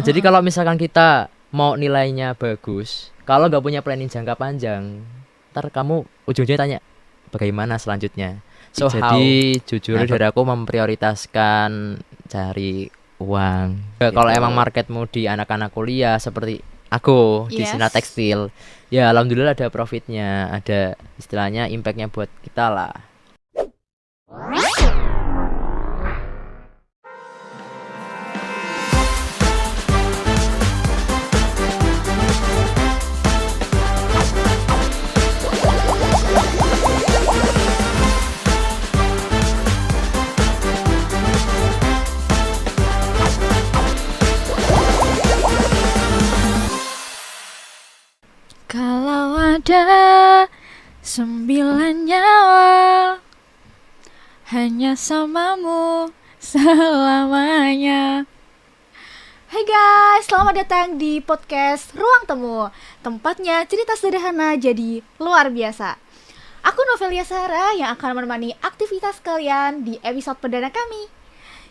Jadi kalau misalkan kita mau nilainya bagus, kalau nggak punya planning jangka panjang, ntar kamu ujung-ujungnya tanya bagaimana selanjutnya. Jadi jujur dari aku memprioritaskan cari uang. Kalau emang marketmu di anak-anak kuliah seperti aku di Sinar Tekstil, ya alhamdulillah ada profitnya, ada istilahnya impactnya buat kita lah. Kalau ada 9 nyawa hanya samamu selamanya. Hai guys, selamat datang di podcast Ruang Temu. Tempatnya cerita sederhana jadi luar biasa. Aku Novelia Sarah yang akan menemani aktivitas kalian di episode perdana kami.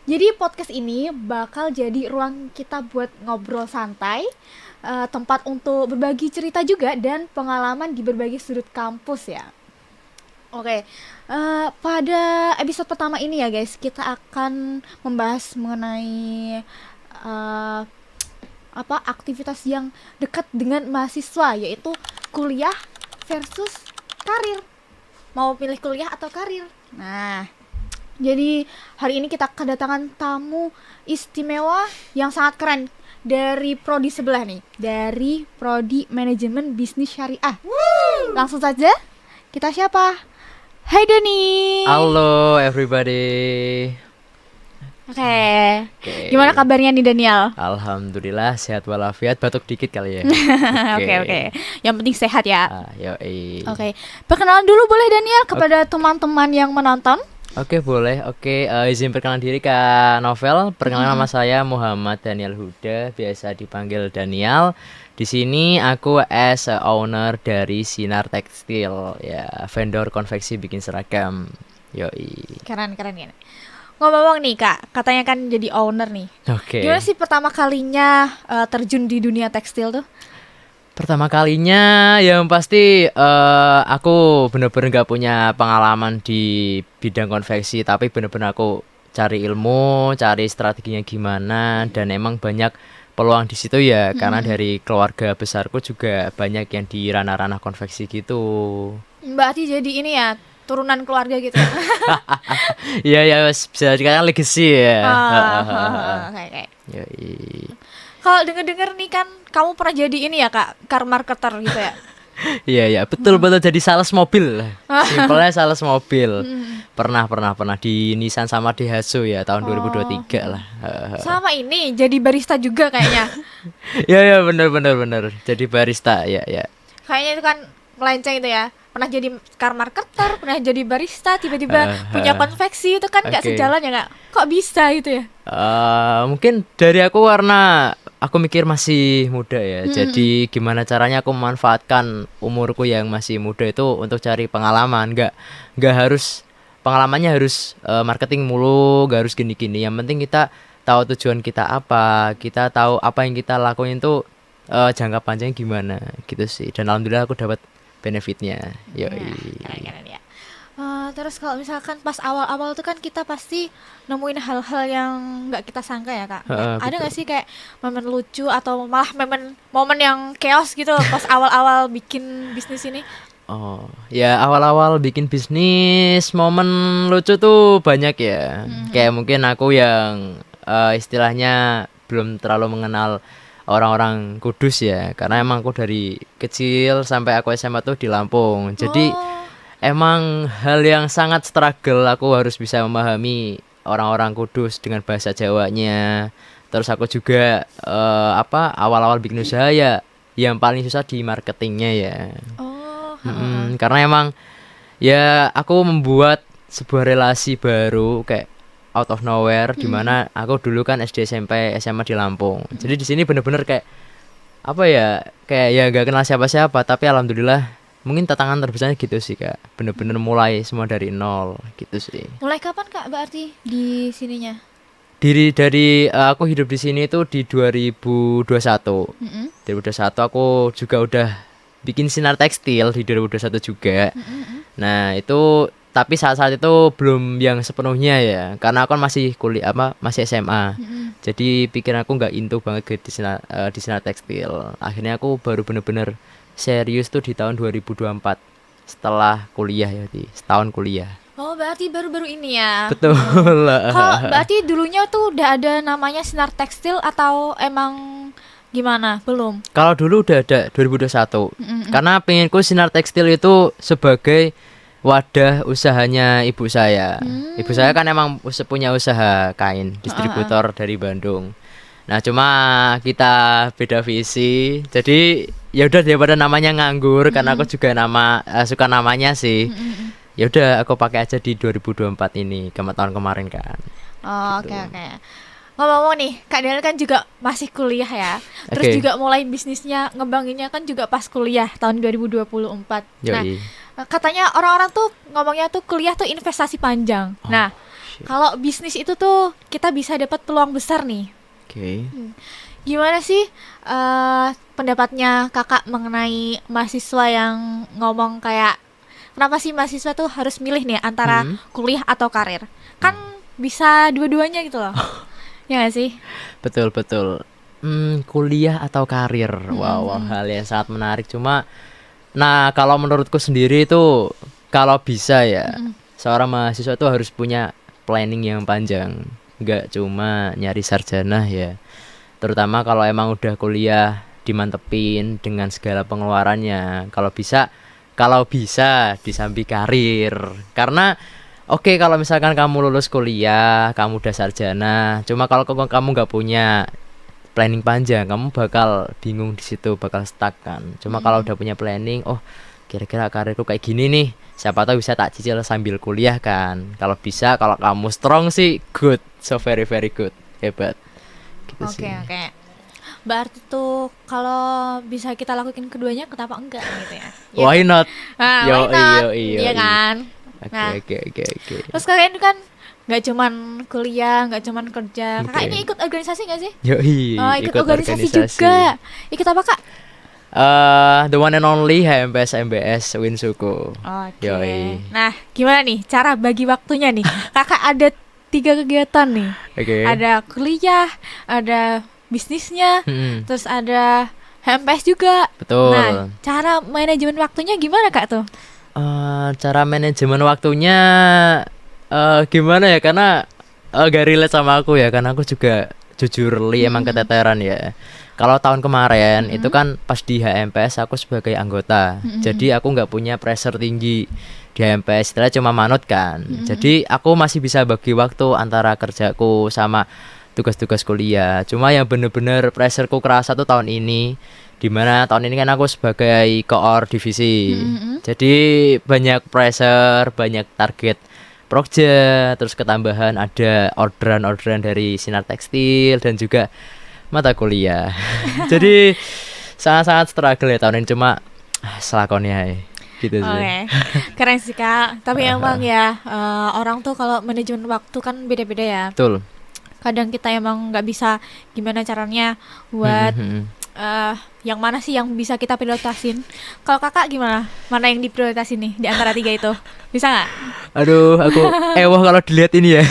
Jadi podcast ini bakal jadi ruang kita buat ngobrol santai, tempat untuk berbagi cerita juga dan pengalaman di berbagai sudut kampus ya. Oke, pada episode pertama ini ya guys, kita akan membahas mengenai aktivitas yang dekat dengan mahasiswa, yaitu kuliah versus karir. Mau pilih kuliah atau karir? Nah, jadi hari ini kita kedatangan tamu istimewa yang sangat keren dari prodi sebelah nih, dari prodi manajemen bisnis syariah. Langsung saja, kita siapa? Hai Dani. Halo everybody. Oke. Gimana kabarnya nih Daniel? Alhamdulillah sehat walafiat, batuk dikit kali ya. Oke. Yang penting sehat ya. Yoi. Oke. Perkenalan dulu boleh Daniel kepada teman-teman yang menonton? Oke, boleh. Oke, izin perkenalan diri Kak Novel. Perkenalkan nama saya Muhammad Daniel Huda, biasa dipanggil Daniel. Di sini aku as a owner dari Sinar Tekstil, ya, vendor konveksi bikin seragam. Yoi. Keren. Ngomong-ngomong nih Kak, katanya kan jadi owner nih. Oke. Gimana sih pertama kalinya terjun di dunia tekstil tuh? Pertama kalinya yang pasti aku bener-bener gak punya pengalaman di bidang konveksi, tapi bener-bener aku cari ilmu, cari strateginya gimana, dan emang banyak peluang di situ ya, karena dari keluarga besarku juga banyak yang di ranah-ranah konveksi gitu. Berarti jadi ini ya, turunan keluarga gitu ya? Iya, bisa dikatakan legacy ya. Oke. Yoi. Kalau denger-denger nih kan kamu pernah jadi ini ya Kak, car marketer gitu ya? Iya, betul jadi sales mobil. Simpelnya sales mobil. Pernah di Nissan sama Daihatsu ya tahun 2023 lah. Sama ini jadi barista juga kayaknya. Iya, benar. Jadi barista, ya. Kayaknya itu kan melenceng itu ya. Pernah jadi car marketer, pernah jadi barista, tiba-tiba punya konveksi, itu kan nggak sejalan ya Kak? Kok bisa gitu ya? Mungkin dari aku karena aku mikir masih muda ya. Jadi gimana caranya aku memanfaatkan umurku yang masih muda itu untuk cari pengalaman. Nggak harus pengalamannya harus marketing mulu, nggak harus gini-gini. Yang penting kita tahu tujuan kita apa, kita tahu apa yang kita lakuin itu jangka panjang gimana gitu sih. Dan alhamdulillah aku dapat benefitnya. Yoi. Keren ya. Terus kalau misalkan pas awal-awal tuh kan kita pasti nemuin hal-hal yang nggak kita sangka ya Kak. Ada nggak sih kayak momen lucu atau malah momen yang chaos gitu pas awal-awal bikin bisnis ini? Oh, ya awal-awal bikin bisnis momen lucu tuh banyak ya. Kayak mungkin aku yang istilahnya belum terlalu mengenal orang-orang Kudus ya, karena emang aku dari kecil sampai aku SMA tuh di Lampung. Jadi emang hal yang sangat struggle, aku harus bisa memahami orang-orang Kudus dengan bahasa Jawanya. Terus aku juga awal-awal bikin usaha ya yang paling susah di marketingnya ya. Karena emang ya aku membuat sebuah relasi baru kayak out of nowhere, dimana aku dulu kan SD SMP SMA di Lampung. Jadi di sini bener-bener kayak kayak ya gak kenal siapa-siapa, tapi alhamdulillah mungkin tantangan terbesarnya gitu sih Kak. Bener-bener mulai semua dari nol gitu sih. Mulai kapan Kak berarti di sininya? aku hidup di sini itu di 2021. Mm-mm. 2021 aku juga udah bikin sinar tekstil di 2021 juga. Mm-mm. Nah, itu tapi saat-saat itu belum yang sepenuhnya ya, karena aku kan masih kuliah masih SMA. Mm-mm. Jadi pikiran aku nggak into banget ke di sinar tekstil. Akhirnya aku baru bener-bener serius tuh di tahun 2024 setelah kuliah ya, setahun kuliah. Oh, berarti baru-baru ini ya. Betul. Kalau berarti dulunya tuh udah ada namanya sinar tekstil atau emang gimana? Belum. Kalau dulu udah ada 2021. Mm-mm. Karena pengenku sinar tekstil itu sebagai wadah usahanya ibu saya. Ibu saya kan emang punya usaha kain, distributor dari Bandung. Nah, cuma kita beda visi. Jadi ya udah daripada namanya nganggur, karena aku juga suka namanya sih. Ya udah aku pakai aja di 2024 ini, tahun kemarin kan. Oh, Gitu. oke. Ngomong-ngomong nih, Kak Daniel kan juga masih kuliah ya. Terus Oke. juga mulai bisnisnya, ngebanginnya kan juga pas kuliah tahun 2024. Nah, Yoi. katanya orang-orang tuh ngomongnya tuh kuliah tuh investasi panjang. Oh, Nah, shit. kalau bisnis itu tuh kita bisa dapat peluang besar nih. Oke. Gimana sih pendapatnya Kakak mengenai mahasiswa yang ngomong kayak kenapa sih mahasiswa tuh harus milih nih antara kuliah atau karir? Kan bisa dua-duanya gitu loh. Ya gak sih? Betul. Kuliah atau karir? Wow, hal yang sangat menarik. Cuma, nah kalau menurutku sendiri itu kalau bisa ya, seorang mahasiswa itu harus punya planning yang panjang. Nggak cuma nyari sarjana ya. Terutama kalau emang udah kuliah dimantepin dengan segala pengeluarannya. Kalau bisa disambi karir. Karena oke, kalau misalkan kamu lulus kuliah, kamu udah sarjana, cuma kalau kamu nggak punya planning panjang, kamu bakal bingung di situ, bakal stuck kan. Cuma kalau udah punya planning, oh kira-kira karirku kayak gini nih, siapa tahu bisa tak cicil sambil kuliah kan. Kalau bisa, kalau kamu strong sih, good, so very very good, hebat. Gitu sih. Oke. Berarti tuh kalau bisa kita lakuin keduanya, kenapa enggak gitu ya? Ya Why not? Nah, Yo, why not? iyo. Iya kan? Nah, Oke. terus kalian kan nggak cuman kuliah, nggak cuman kerja. Kakak Oke. ini ikut organisasi nggak sih? Yoi, Oh, ikut organisasi juga. Ikut apa, Kak? The one and only HMPS MBS Winsuku. Oke. Yoi. Nah, gimana nih cara bagi waktunya nih? Kakak ada 3 kegiatan nih. Oke. Ada kuliah, ada bisnisnya, terus ada HMPS juga. Betul. Nah, cara manajemen waktunya gimana, Kak tuh? Cara manajemen waktunya gimana ya, karena gak relate sama aku ya, karena aku juga jujur emang keteteran ya. Kalau tahun kemarin itu kan pas di HMPS aku sebagai anggota, jadi aku nggak punya pressure tinggi di HMPS, setelah cuma manut kan. Jadi aku masih bisa bagi waktu antara kerjaku sama tugas-tugas kuliah. Cuma yang bener-bener pressureku kerasa tuh tahun ini, dimana tahun ini kan aku sebagai koor divisi. Jadi banyak pressure, banyak target project, terus ketambahan ada orderan-orderan dari sinar tekstil dan juga mata kuliah. Jadi sangat-sangat struggle ya tahun ini, cuma selakonnya gitu sih. Oke, keren sih, Kak. Tapi emang ya orang tuh kalau manajemen waktu kan beda-beda ya. Betul. Kadang kita emang nggak bisa gimana caranya buat yang mana sih yang bisa kita prioritasin. Kalau Kakak gimana? Mana yang diprioritasin nih di antara 3 itu? Bisa nggak? Aduh, aku wah kalau dilihat ini ya.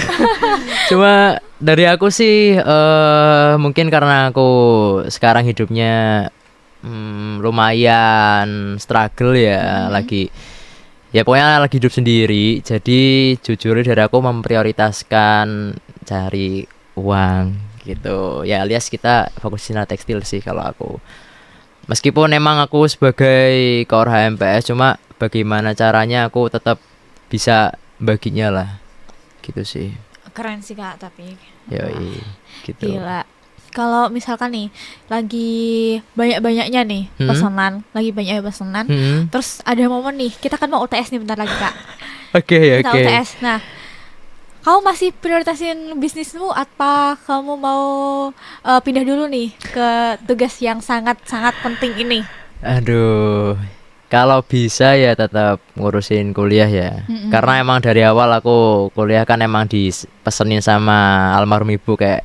Cuma dari aku sih mungkin karena aku sekarang hidupnya lumayan struggle ya, lagi ya pokoknya lagi hidup sendiri. Jadi jujur dari aku memprioritaskan cari uang gitu. Ya alias kita fokus sinar tekstil sih kalau aku. Meskipun emang aku sebagai koor HMPS, cuma bagaimana caranya aku tetap bisa baginya lah. Gitu sih. Keren sih, Kak, tapi Yoi, gitu. gila. Kalau misalkan nih lagi banyak-banyaknya nih pesanan, terus ada momen nih, kita kan mau UTS nih bentar lagi, Kak. Oke. Kita UTS. Nah, kamu masih prioritasin bisnismu apa kamu mau pindah dulu nih ke tugas yang sangat-sangat penting ini? Aduh, Kalau bisa ya tetap ngurusin kuliah ya. Karena emang dari awal aku kuliah kan emang dipesenin sama almarhum ibu kayak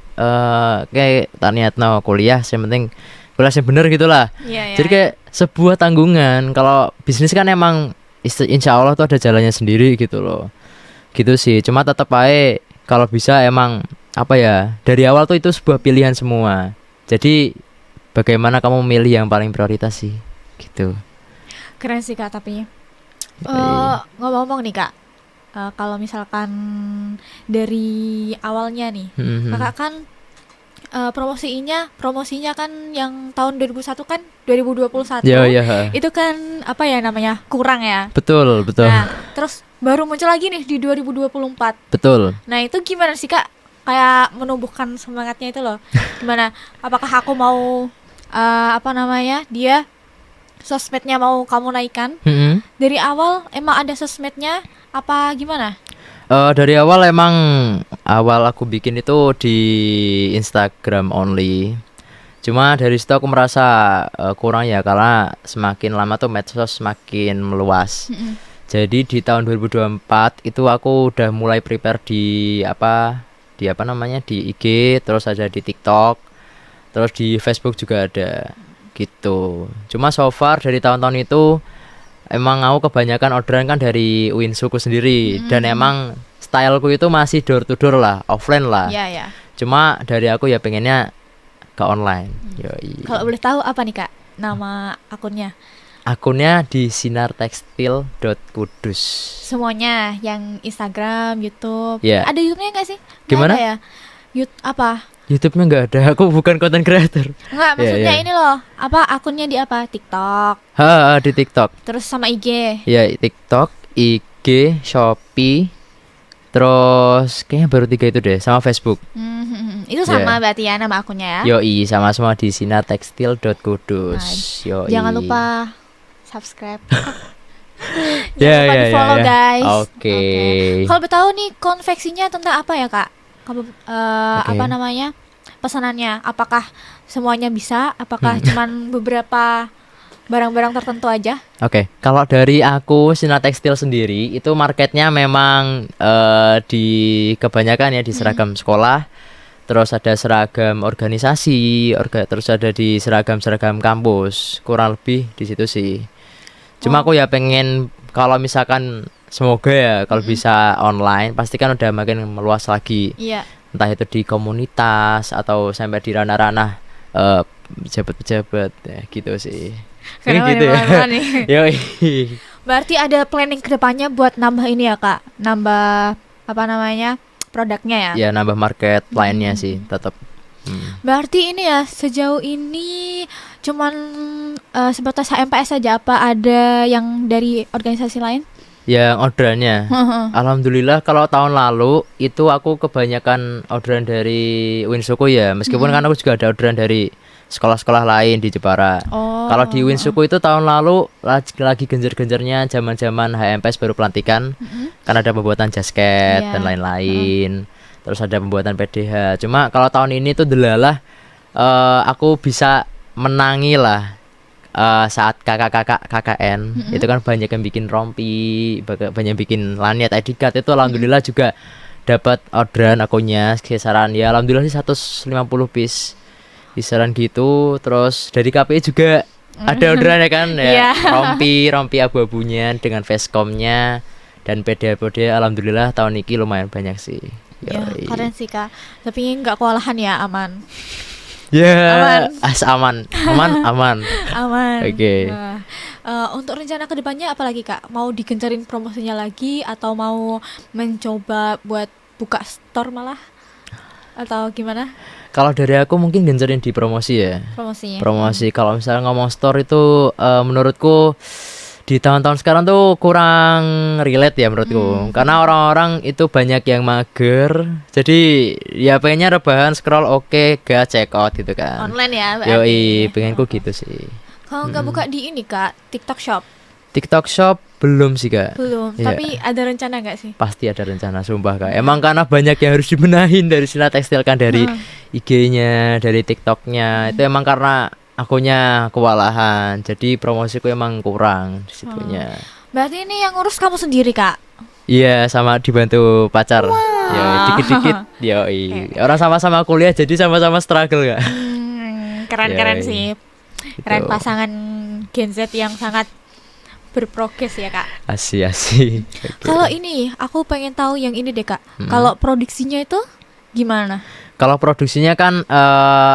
kayak Taniatno kuliah yang penting kuliah yang bener gitulah. Iya, Jadi kayak sebuah tanggungan. Kalau bisnis kan emang insya Allah tuh ada jalannya sendiri gitu loh. Gitu sih. Cuma tetap aja kalau bisa emang apa ya, dari awal tuh itu sebuah pilihan semua. Jadi bagaimana kamu milih yang paling prioritas sih gitu. Keren sih Kak, tapi Yoi. ngomong-ngomong nih Kak, kalau misalkan dari awalnya nih, Mhm. Kakak kan promosinya kan yang tahun 2001 kan 2021. Ya ya. Itu kan apa ya namanya? Kurang ya. Betul, betul. Nah, terus baru muncul lagi nih di 2024. Betul. Nah, itu gimana sih Kak? Kayak menumbuhkan semangatnya itu loh. Gimana? Apakah aku mau apa namanya? Dia sosmednya mau kamu naikkan? Mhm. Dari awal emang ada sosmednya apa gimana? Dari awal emang awal aku bikin itu di Instagram only. Cuma dari situ aku merasa kurang ya karena semakin lama tuh medsos semakin meluas. Jadi di tahun 2024 itu aku udah mulai prepare di apa namanya di IG, terus ada di TikTok, terus di Facebook juga ada gitu. Cuma so far dari tahun-tahun itu emang aku kebanyakan orderan kan dari Winsuku sendiri dan emang styleku itu masih door to door lah, offline lah. Ya ya. Cuma dari aku ya pengennya ke online. Yoi. Kalau boleh tahu apa nih Kak nama akunnya? Akunnya di sinartekstil.kudus. Semuanya yang Instagram, YouTube. Ya. Ada YouTube-nya nggak sih? Nggak Gimana? ada ya? Apa? YouTube-nya nggak ada, aku bukan content creator. Enggak, Ya, maksudnya ya. ini loh. Apa akunnya di apa? TikTok. Di TikTok. Terus sama IG. Ya, TikTok, IG, Shopee, terus kayaknya baru 3 itu deh, sama Facebook. Itu sama berarti ya nama akunnya ya. Yoi, sama semua di sinartekstil.kudus. Yoi. Jangan lupa subscribe. Ya, Jangan lupa ya, di follow ya. guys. Oke. Kalau bertahu nih konveksinya tentang apa ya Kak? Oke. Apa namanya? Pesanannya apakah semuanya bisa? Apakah cuman beberapa barang-barang tertentu aja? Oke, kalau dari aku Sinar Tekstil sendiri itu marketnya memang di kebanyakan ya di seragam sekolah, terus ada seragam organisasi, terus ada di seragam kampus, kurang lebih di situ sih. Cuma aku ya pengen kalau misalkan semoga ya kalau bisa online, pasti kan udah makin meluas lagi. Iya. Entah itu di komunitas atau sampai di ranah-ranah pejabat-pejabat ya, gitu sih. Ini Kenapa gitu nih, ya. Mama nih? Yoi. Berarti ada planning kedepannya buat nambah ini ya Kak? Nambah apa namanya? Produknya ya? Ya nambah market lainnya sih tetap. Berarti ini ya sejauh ini cuman sebatas HMPS saja, apa ada yang dari organisasi lain? Yang orderannya alhamdulillah kalau tahun lalu itu aku kebanyakan orderan dari Winsuku ya, meskipun kan aku juga ada orderan dari sekolah-sekolah lain di Jepara. Kalau di Winsuku itu tahun lalu lagi genjer-genjernya zaman-zaman HMPS baru pelantikan. Kan ada pembuatan jasket dan lain-lain. Terus ada pembuatan PDH. Cuma kalau tahun ini tuh delalah aku bisa menangi lah saat kakak-kakak KKN itu kan banyak yang bikin rompi, banyak yang bikin lanyet ID card itu alhamdulillah juga dapat orderan akunnya kisaran ya alhamdulillah sih 150 piece kisaran gitu. Terus dari KPI juga ada orderan ya kan ya, rompi abu-abunya dengan facecomnya dan PDH alhamdulillah tahun ini lumayan banyak sih. Ya, keren sih Kak. Tapi nggak kewalahan ya, aman. Ya, aman. Oke. Untuk rencana kedepannya apa lagi Kak? Mau digencarin promosinya lagi atau mau mencoba buat buka store malah? Atau gimana? Kalau dari aku mungkin gencerin di promosi ya. Promosi. Kalau misalnya ngomong store itu menurutku di tahun-tahun sekarang tuh kurang relate ya menurutku. Karena orang-orang itu banyak yang mager. Jadi ya pengennya rebahan scroll gas check out gitu kan. Online ya berarti. Yoi, pengenku gitu sih. Kalau nggak buka di ini Kak, TikTok Shop? TikTok Shop belum sih Kak. Belum, Ya. tapi ada rencana nggak sih? Pasti ada rencana sumpah Kak. Emang karena banyak yang harus dibenahin dari Sinar Tekstil kan, dari IG-nya, dari TikTok-nya. Itu emang karena akunya kewalahan. Jadi promosiku emang kurang di situnya. Berarti ini yang ngurus kamu sendiri, Kak? Iya, sama dibantu pacar. Ya, dikit-dikit. Yoi. Orang sama-sama kuliah jadi sama-sama struggle ya. Keren-keren Yoi. sih. Keren pasangan Gen Z yang sangat berprogres ya, Kak. Asih. Kalau ini aku pengen tahu yang ini deh, Kak. Kalau produksinya itu gimana? Kalau produksinya kan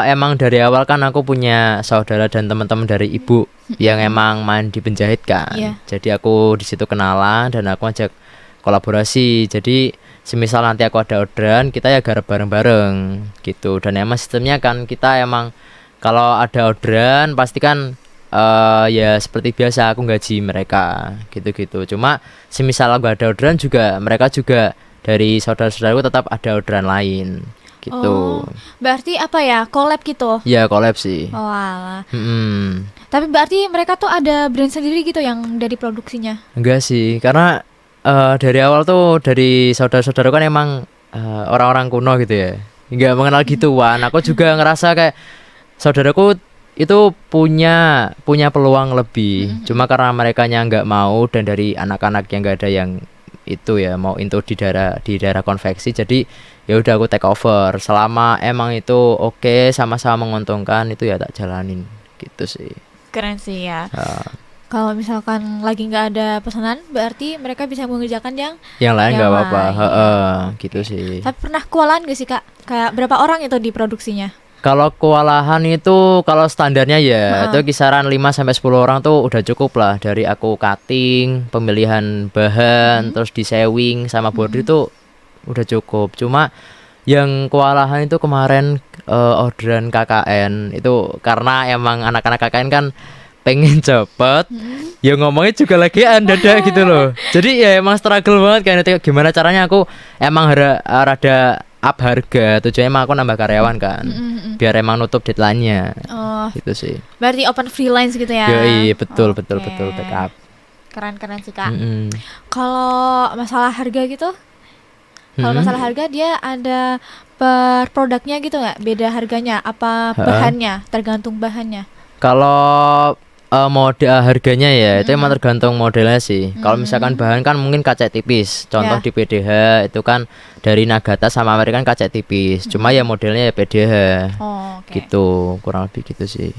emang dari awal kan aku punya saudara dan teman-teman dari ibu yang emang main di penjahit kan. Iya. Jadi aku di situ kenalan dan aku ajak kolaborasi. Jadi semisal nanti aku ada orderan, kita ya garap bareng-bareng gitu. Dan emang sistemnya kan kita emang kalau ada orderan pasti kan ya seperti biasa aku gaji mereka gitu-gitu. Cuma semisal aku ada orderan juga mereka juga dari saudara-saudaraku tetap ada orderan lain gitu. Berarti apa ya? Collab gitu. Ya collab sih. Oh, alah. Mm-mm. Tapi berarti mereka tuh ada brand sendiri gitu yang dari produksinya. Enggak sih, karena dari awal tuh dari saudara-saudara kan emang orang-orang kuno gitu ya, nggak mengenal gituan. Aku juga ngerasa kayak saudaraku itu punya peluang lebih, cuma karena merekanya nggak mau dan dari anak-anak yang nggak ada yang itu ya mau into di daerah konveksi, jadi ya udah aku take over. Selama emang itu oke, sama-sama menguntungkan, itu ya tak jalanin gitu sih. Keren sih ya. Ah. Kalau misalkan lagi nggak ada pesanan, berarti mereka bisa mengerjakan yang lain nggak yang apa-apa. lain. Gitu sih. Tapi pernah kewalahan gak sih, Kak? Kayak berapa orang itu di produksinya? Kalau kewalahan itu kalau standarnya ya itu kisaran 5 sampai 10 orang tuh udah cukup lah. Dari aku cutting, pemilihan bahan, terus di sewing sama body itu udah cukup. Cuma yang kewalahan itu kemarin orderan KKN itu karena emang anak-anak KKN kan pengen cepet, ya ngomongnya juga lagi dada gitu loh. Jadi ya emang struggle banget kan itu gimana caranya aku emang rada up harga. Tujuannya emang aku nambah karyawan kan, biar emang nutup deadline-nya. Gitu sih. Berarti open freelance gitu ya? Yoi, betul backup. Keren sih, Kak. Kalau masalah harga gitu, masalah harga dia ada per produknya gitu nggak? Beda harganya? Apa bahannya? Tergantung bahannya. Kalau model harganya ya itu emang tergantung modelnya sih. Kalau misalkan bahan kan mungkin kaca tipis. Contoh di PDH itu kan dari Nagata sama Amerika kan kaca tipis. Cuma ya modelnya ya PDH. Gitu, kurang lebih gitu sih.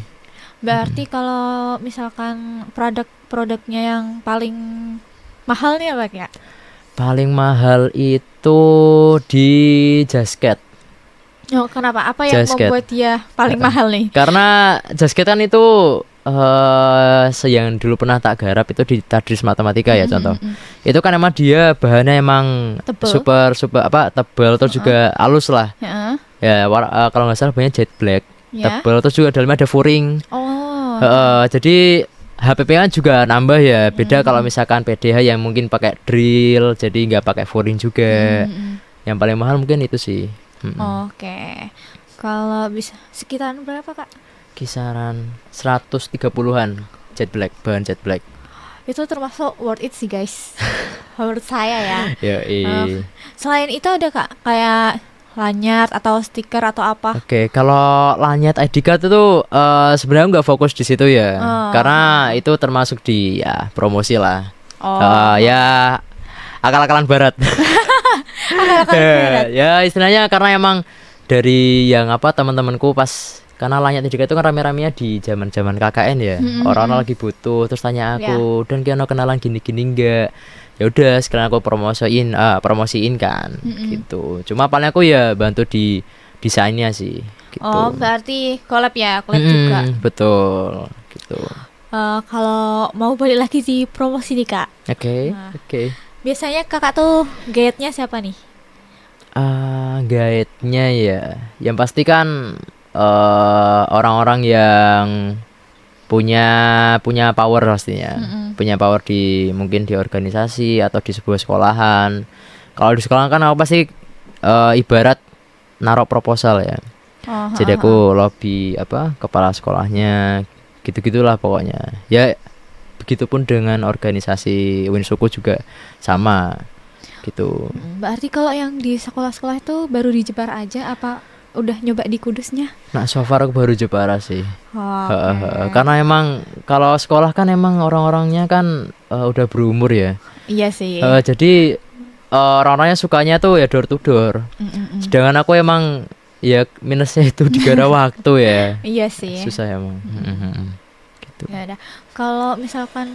Berarti kalau misalkan produknya yang paling mahal nih apa ya? Paling mahal itu di Jasket. Oh, kenapa? Apa yang membuat dia paling mahal nih? Karena Jasket kan itu yang dulu pernah tak garap itu di Tadris Matematika ya contoh. Itu kan emang dia bahannya emang super tebal terus juga halus lah. Ya kalau nggak salah bahannya jet black, tebal terus juga dalamnya ada furing. Jadi HPP kan juga nambah ya. Beda kalau misalkan PDH yang mungkin pakai drill jadi nggak pakai furing juga. Yang paling mahal mungkin itu sih. Oke. Kalau bisa sekitaran berapa, Kak? Kisaran 130-an bahan jet black. Itu termasuk worth it sih, guys. Menurut saya ya. Selain itu ada, Kak, kayak lanyard atau stiker atau apa? Oke, kalau lanyard ID card itu sebenarnya nggak fokus di situ ya. Karena itu termasuk di ya promosi lah. Ya akal-akalan barat. Ya istilahnya karena emang dari yang teman-temanku pas karena lanyard ID card itu kan rame-ramenya di zaman-zaman KKN ya. Orang-orang lagi butuh terus tanya aku, "Dan kira kenalan gini-gini enggak?" Ya udah sekarang aku promosiin kan gitu. Cuma paling aku ya bantu di desainnya sih gitu. Oh, berarti collab juga. Betul gitu. Kalau mau balik lagi di promosi nih, Kak. Oke. Biasanya Kakak tuh guide-nya siapa nih? Guide-nya ya yang pasti kan orang-orang yang punya power pastinya. Punya power mungkin di organisasi atau di sebuah sekolahan. Kalau di sekolah kan aku pasti ibarat naruh proposal ya. Jadi aku lobby kepala sekolahnya gitu-gitulah pokoknya. Ya begitupun dengan organisasi Winsuku juga sama gitu. Berarti kalau yang di sekolah-sekolah itu baru di Jepara aja apa udah nyoba di Kudusnya? Nah, so far aku baru Jepara sih. Oke. Karena emang kalau sekolah kan emang orang-orangnya kan udah berumur ya. Iya sih. Jadi orang-orangnya sukanya tuh ya door to door. Sedangkan aku emang ya minusnya itu di gara waktu ya. Iya sih. Susah emang. Gitu. Ya udah. Kalau misalkan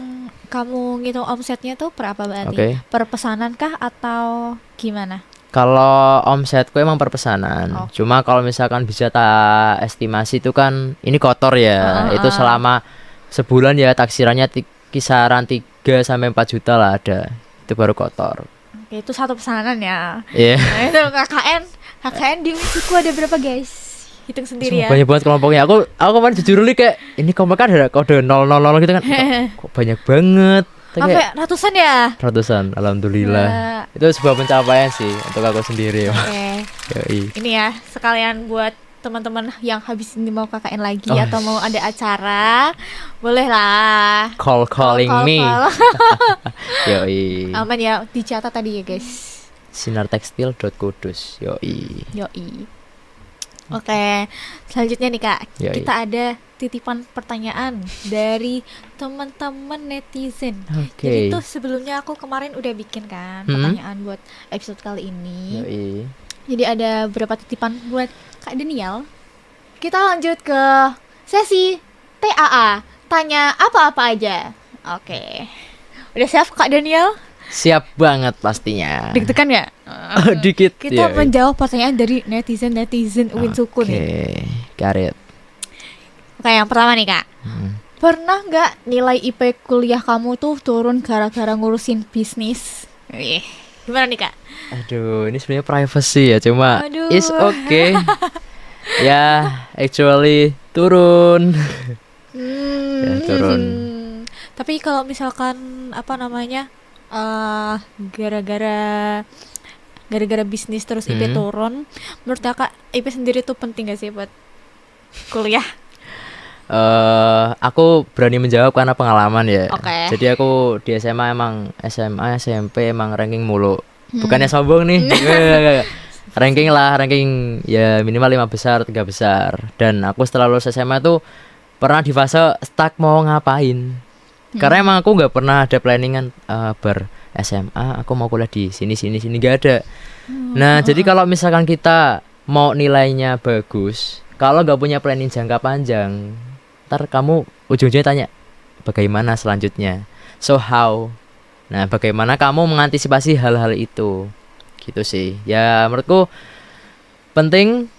kamu ngitung omsetnya tuh per apa berarti? Oke. Per pesanan kah atau gimana? Kalau omsetku emang per pesanan. Oke. Cuma kalau misalkan bisa tak estimasi itu kan ini kotor ya. Itu selama sebulan ya taksirannya kisaran 3 sampai 4 juta lah ada. Itu baru kotor. Oke, itu satu pesanan ya. Iya. Nah, itu KKN di Unisuku ada berapa guys? Hitung sendiri ya. Banyak banget kelompoknya. Aku kemarin jujur nih kayak ini kelompok kan ada kode 000 gitu kan. Kok banyak banget. Tapi Sampai kayak ratusan ya? ratusan, alhamdulillah. Ya. Itu sebuah pencapaian sih untuk aku sendiri. Oke. Yoi. Ini ya, sekalian buat teman-teman yang habis ini mau KKN lagi Oh. atau mau ada acara, boleh lah. Calling me. Call. Yoi. Aman ya, dicatat tadi ya guys. Sinartekstil.kudus. Yoi. Yoi. Oke, selanjutnya nih Kak, Yoi. kita ada titipan pertanyaan dari teman-teman netizen. Oke. Jadi tuh sebelumnya aku kemarin udah bikin kan pertanyaan buat episode kali ini. Yoi. Jadi ada beberapa titipan buat Kak Daniel. Kita lanjut ke sesi TAA, tanya apa-apa aja. Oke. Udah siap Kak Daniel? Siap banget pastinya. Deg-degan ya? Dikit. Kita Yoi. menjawab pertanyaan dari netizen Winsuku nih. Oke, karet. Oke, yang pertama nih Kak. Hmm. Pernah nggak nilai IP kuliah kamu tuh turun gara-gara ngurusin bisnis? Gimana nih Kak? Aduh, ini sebenarnya privacy ya, cuma Aduh. it's okay. Ya, actually turun. Ya, turun. Tapi kalau misalkan apa namanya gara-gara bisnis terus IP turun, menurut Kakak IP sendiri tuh penting gak sih buat kuliah? Aku berani menjawab karena pengalaman ya. Oke. Jadi aku di SMA SMP emang ranking mulu. Bukannya sombong nih. Nggak. Ranking ya minimal 5 besar, 3 besar. Dan aku setelah lulus SMA tuh pernah di fase stuck mau ngapain. Karena emang aku nggak pernah ada planningan ber SMA aku mau kuliah di sini nggak ada. Nah, jadi kalau misalkan kita mau nilainya bagus, kalau nggak punya planning jangka panjang, ntar kamu ujung-ujungnya tanya bagaimana selanjutnya. So how? Nah, bagaimana kamu mengantisipasi hal-hal itu? Gitu sih. Ya menurutku penting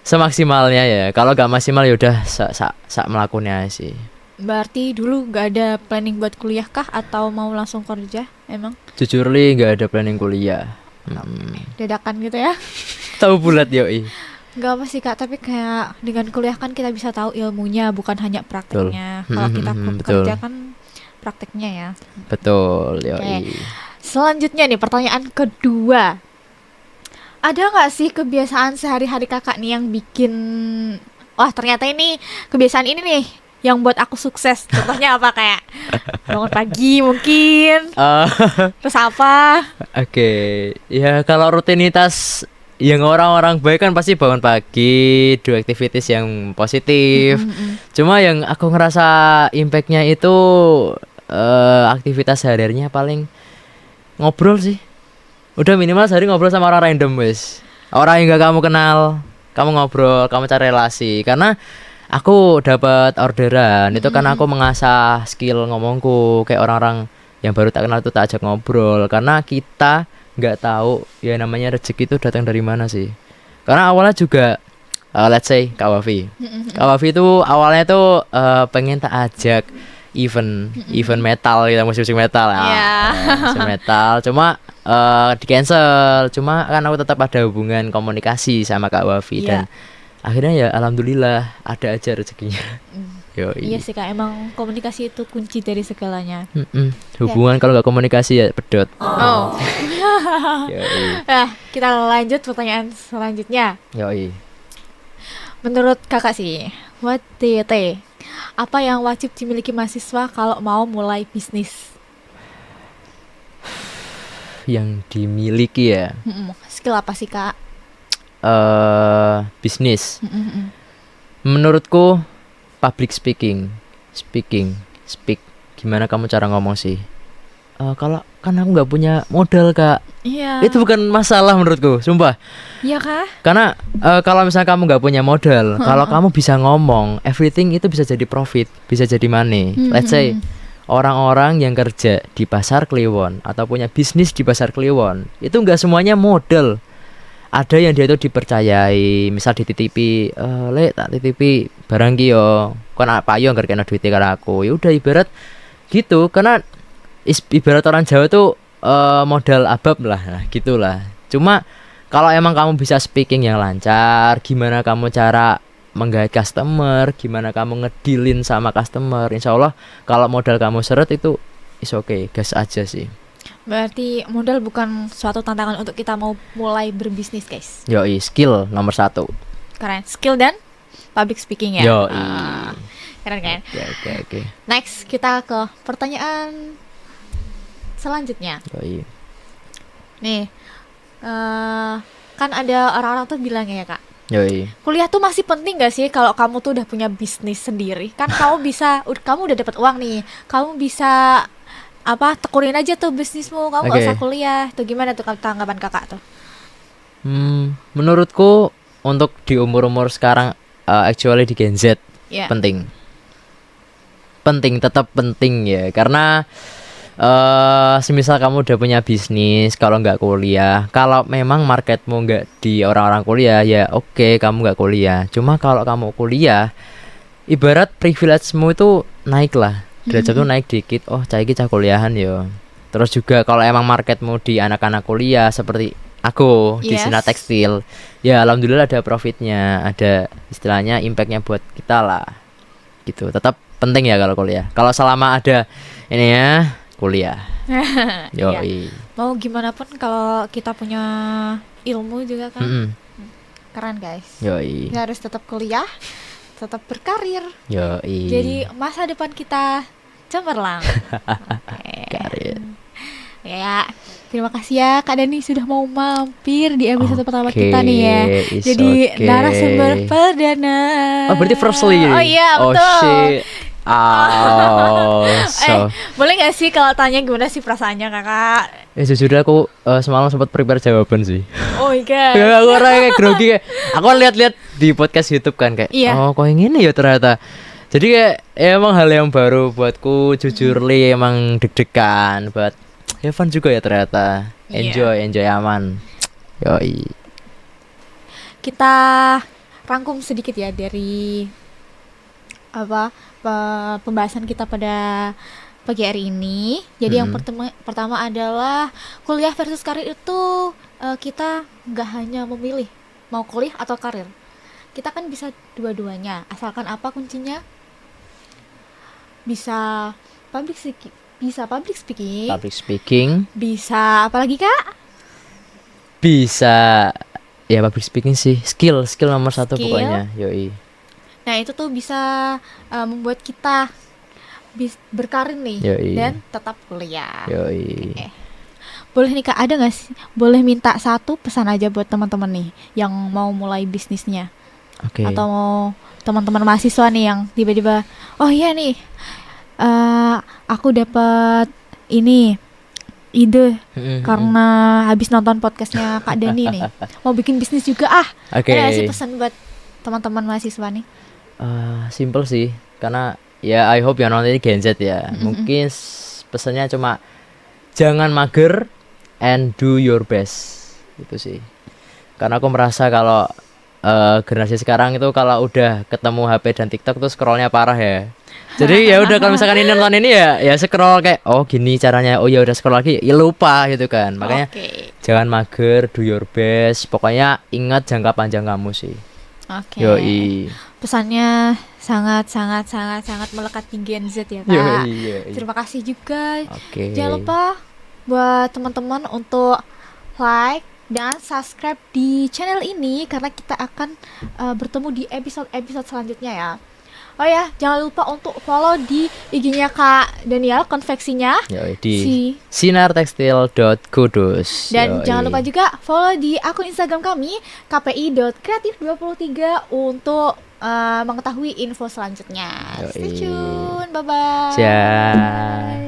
semaksimalnya ya. Kalau nggak maksimal ya udah sak melakukannya sih. Berarti dulu nggak ada planning buat kuliah kah atau mau langsung kerja emang? Jujur li nggak ada planning kuliah. Dadakan gitu ya? Tahu bulat yoi. Nggak apa sih Kak, tapi kayak dengan kuliah kan kita bisa tahu ilmunya bukan hanya prakteknya. Kalau kita betul. kerja kan prakteknya ya. Betul yoi. Oke. Selanjutnya nih pertanyaan kedua. Ada nggak sih kebiasaan sehari-hari Kakak nih yang bikin wah ternyata ini kebiasaan ini nih yang buat aku sukses? Contohnya apa kayak bangun pagi mungkin? Terus apa? Oke, ya kalau rutinitas yang orang-orang baik kan pasti bangun pagi, do activities yang positif. Cuma yang aku ngerasa impactnya itu aktivitas sehari-harinya paling ngobrol sih. Udah minimal sehari ngobrol sama orang random wes. Orang yang gak kamu kenal, kamu ngobrol, kamu cari relasi. Karena aku dapat orderan itu kan aku mengasah skill ngomongku kayak orang-orang yang baru tak kenal itu tak ajak ngobrol karena kita nggak tahu ya namanya rezeki itu datang dari mana sih. Karena awalnya juga let's say Kak Wafi itu awalnya tuh pengen tak ajak event metal gitu, musik metal musik metal cuma di cancel. Cuma kan aku tetap ada hubungan komunikasi sama Kak Wafi dan akhirnya ya alhamdulillah ada aja rezekinya. Iya sih Kak, emang komunikasi itu kunci dari segalanya. Hubungan kalau nggak komunikasi ya pedot. Nah, kita lanjut pertanyaan selanjutnya. Yoi. Menurut Kakak sih, what do you think? Apa yang wajib dimiliki mahasiswa kalau mau mulai bisnis? Yang dimiliki ya. Skill apa sih Kak? bisnis. Mm-mm. Menurutku public speak gimana kamu cara ngomong sih. Kalau kan aku nggak punya modal kak, Iya. itu bukan masalah menurutku, sumpah. Iya kah? Karena kalau misalnya kamu nggak punya modal, kalau kamu bisa ngomong, everything itu bisa jadi profit, bisa jadi money. Let's say orang-orang yang kerja di pasar Kliwon atau punya bisnis di pasar Kliwon, itu nggak semuanya modal. Ada yang dia itu dipercayai, misal dititipi, le tak titipi barang ki yo, kon apa yo anggar kena duit karo aku. Ya udah ibarat gitu, karena ibarat orang Jawa tuh modal abab lah, nah, gitulah. Cuma kalau emang kamu bisa speaking yang lancar, gimana kamu cara menggait customer, gimana kamu ngedilin sama customer, insya Allah kalau modal kamu seret itu is okay, gas aja sih. Berarti modal bukan suatu tantangan untuk kita mau mulai berbisnis, guys. Yoi, skill nomor 1. Keren. Skill dan public speaking ya. Yoi. Keren kan? Oke. Next, kita ke pertanyaan selanjutnya. Yoi. Nih, kan ada orang-orang tuh bilang ya kak, Yoi. kuliah tuh masih penting gak sih kalau kamu tuh udah punya bisnis sendiri? Kan kamu udah dapat uang nih, kamu bisa tekunin aja tuh bisnismu, kamu gak Oke. usah kuliah. Tuh gimana tuh tanggapan kakak tuh? Menurutku untuk di umur-umur sekarang, actually di Gen Z Ya. penting, tetap penting ya, karena semisal kamu udah punya bisnis, kalau nggak kuliah, kalau memang marketmu nggak di orang-orang kuliah, ya oke, kamu nggak kuliah. Cuma kalau kamu kuliah, ibarat privilege-mu itu naik lah, derajatmu naik dikit. Oh, cah iki cah kuliahan yo. Terus juga kalau emang marketmu di anak-anak kuliah seperti aku di Yes. Sinar Tekstil, ya alhamdulillah ada profitnya, ada istilahnya impactnya buat kita lah, gitu. Tetap penting ya kalau kuliah. Kalau selama ada ini ya kuliah. Iya. Yoi. Mau gimana pun kalau kita punya ilmu juga kan Mm-mm. keren guys. Yoi. Kita harus tetap kuliah, tetap berkarir. Yoi. Jadi masa depan kita cemerlang. Oke. Karir. Ya, terima kasih ya Kak Dani sudah mau mampir di episode pertama Oke, kita nih ya. it's Jadi okay. narasumber perdana. Oh, berarti firstly. Oh iya, Oh betul. shit. Oh, so. Boleh gak sih kalau tanya gimana sih perasaannya kakak? Jujur aku semalam sempat prepare jawaban sih. Oh my god. Ya, aku orang kayak grogi kayak. Aku kan lihat-lihat di podcast YouTube kan kayak. Iya. Oh, kok yang ini ya ternyata. Jadi kayak emang hal yang baru buatku, jujur li emang deg-degan, buat have fun juga ya ternyata. Iya. Enjoy aman. Yoi. Kita rangkum sedikit ya dari pembahasan kita pada pagi hari ini. Jadi yang pertama adalah kuliah versus karir itu kita nggak hanya memilih mau kuliah atau karir. Kita kan bisa dua-duanya. Asalkan apa kuncinya? Bisa public speaking, Public speaking. bisa apalagi kak? Bisa ya public speaking sih. Skill nomor 1 Skill. pokoknya. Yoi. Nah itu tuh bisa membuat kita berkarir nih Yoi. dan tetap kuliah. Yoi. Boleh nih kak, ada nggak sih? Boleh minta satu pesan aja buat teman-teman nih yang mau mulai bisnisnya, Oke. atau mau teman-teman mahasiswa nih yang tiba-tiba, oh iya nih, aku dapat ini ide karena habis nonton podcastnya Kak Dani nih, mau bikin bisnis juga Oke. Ada nggak sih pesan buat teman-teman mahasiswa nih? Simple sih, karena ya I hope yang nonton ini Gen Z ya. Mungkin pesannya cuma jangan mager and do your best, itu sih. Karena aku merasa kalau generasi sekarang itu kalau udah ketemu HP dan TikTok tuh scrollnya parah ya. Jadi ya udah kalau misalkan ini nonton ini ya scroll kayak oh gini caranya, oh ya udah scroll lagi ya lupa gitu kan. Makanya Oke. jangan mager, do your best. Pokoknya ingat jangka panjang kamu sih. Oke. Yoi. Pesannya sangat melekat di Gen Z ya kak. Yoi. Terima kasih juga. Oke. Jangan lupa buat teman-teman untuk like dan subscribe di channel ini karena kita akan bertemu di episode selanjutnya ya. Oh ya, jangan lupa untuk follow di IG-nya Kak Daniel konveksinya. Yoi, di Si- sinartekstil.kudus. Dan Yoi. jangan lupa juga follow di akun Instagram kami kpi.kreatif23 untuk mengetahui info selanjutnya. Yoi. Stay tune. Bye bye. Siap.